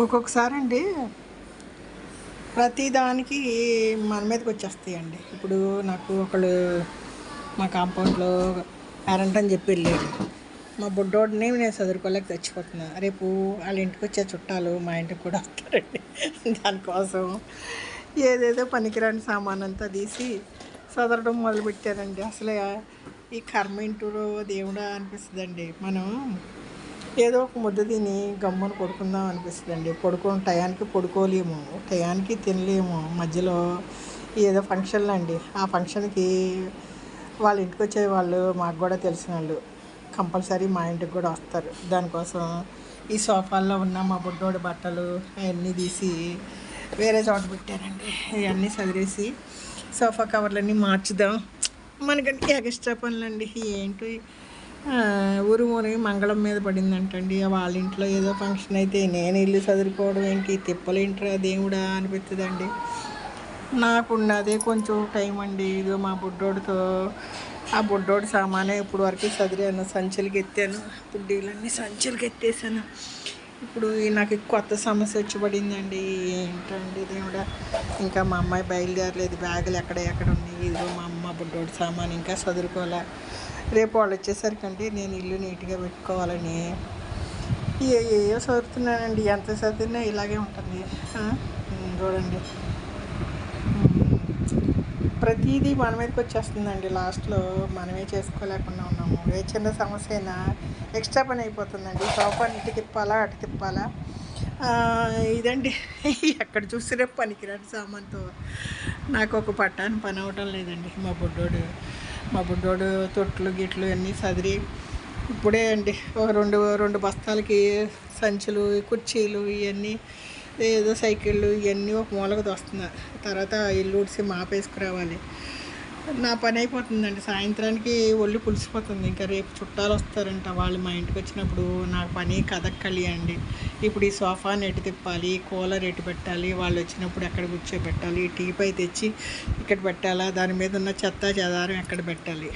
ఒక్కొక్కసారండి ప్రతిదానికి మన మీదకి వచ్చేస్తాయండి. ఇప్పుడు నాకు ఒకళ్ళు మా కాంపౌండ్‌లో పేరెంట్ అని చెప్పి వెళ్ళాడు. మా బుడ్డోడిని నేను చదువుకోలేక చచ్చిపోతున్నా. రేపు వాళ్ళ ఇంటికొచ్చే చుట్టాలు మా ఇంటికి కూడా వస్తారండి. దానికోసం ఏదేదో పనికిరాని సామానంతా తీసి సదరడం మొదలుపెట్టానండి. అసలు ఈ కర్మ ఏంటో దేవుడా అనిపిస్తుందండి. మనం ఏదో ఒక ముద్ద తిని గమ్మున పడుకుందాం అనిపిస్తుందండి. టయానికి పడుకోలేము, టయానికి తినలేము. మధ్యలో ఏదో ఫంక్షన్లు అండి, ఆ ఫంక్షన్కి వాళ్ళ ఇంటికి వచ్చే వాళ్ళు మాకు కూడా తెలిసిన వాళ్ళు కంపల్సరీ మా ఇంటికి కూడా వస్తారు. దానికోసం ఈ సోఫాల్లో ఉన్న మా బుడ్డోడి బట్టలు అవన్నీ తీసి వేరే చోట పెట్టారండి. ఇవన్నీ చదివేసి సోఫా కవర్లన్నీ మార్చుదాం. మనకంటే ఎక్స్ట్రా పనులండి ఏంటి. ఊరు మంగళం మీద పడిందంటండి. వాళ్ళ ఇంట్లో ఏదో ఫంక్షన్ అయితే నేను ఇల్లు చదువుకోవడం ఏంటి, తిప్పలేంట్రా దేవుడా అనిపిస్తుందండి. నాకున్నదే కొంచెం టైం అండి. ఇదో మా బుడ్డోడితో ఆ బుడ్డోడి సామానే ఇప్పుడు వరకు చదివాను, సంచులకి ఎత్తాను, బుడ్డీలన్నీ సంచులకి ఎత్తేసాను. ఇప్పుడు నాకు కొత్త సమస్య వచ్చి పడిందండి. ఏంటండి దేవుడా, ఇంకా మా అమ్మాయి బయలుదేరలేదు. బ్యాగులు ఎక్కడ ఉన్నాయి. ఇదిగో మా అమ్మ బుడ్డోడి సామాన్ ఇంకా చదువుకోలే. రేపు వాళ్ళు వచ్చేసరికంటే నేను ఇల్లు నీట్గా పెట్టుకోవాలని ఏయో చదువుతున్నానండి. ఎంత చదివినా ఇలాగే ఉంటుంది. చూడండి, ప్రతిదీ మన మీదకి వచ్చేస్తుందండి. లాస్ట్లో మనమే చేసుకోలేకుండా ఉన్నాము. ఏ చిన్న సమస్య అయినా ఎక్స్ట్రా పని అయిపోతుందండి. సోఫాని ఇటు తిప్పాలా అటు తిప్పాలా, ఇదండి. ఎక్కడ చూసినా పనికిరాని సామాన్తో నాకు ఒక పట్టాన్ని పని అవటం లేదండి. మా బుడ్డోడు తొట్లు గిట్లు అన్నీ సదిరి ఇప్పుడే అండి ఒక రెండు బస్తాలకి సంచులు, కుర్చీలు, ఇవన్నీ ఏదో సైకిళ్ళు ఇవన్నీ ఒక మూలకు తోస్తున్నా. తర్వాత ఇల్లు ఊడ్చి మాపేసుకురావాలి. నా పని అయిపోతుందండి. సాయంత్రానికి ఒళ్ళు పులిసిపోతుంది. ఇంకా రేపు చుట్టాలు వస్తారంట. వాళ్ళు మా ఇంటికి వచ్చినప్పుడు నా పని కథక్కళి అండి. ఇప్పుడు ఈ సోఫాని ఎటు తిప్పాలి, కూలర్ ఎటు పెట్టాలి, వాళ్ళు వచ్చినప్పుడు ఎక్కడ కూర్చోబెట్టాలి, టీపై తెచ్చి ఇక్కడ పెట్టాలా, దాని మీద ఉన్న చెత్త చెదారం ఎక్కడ పెట్టాలి.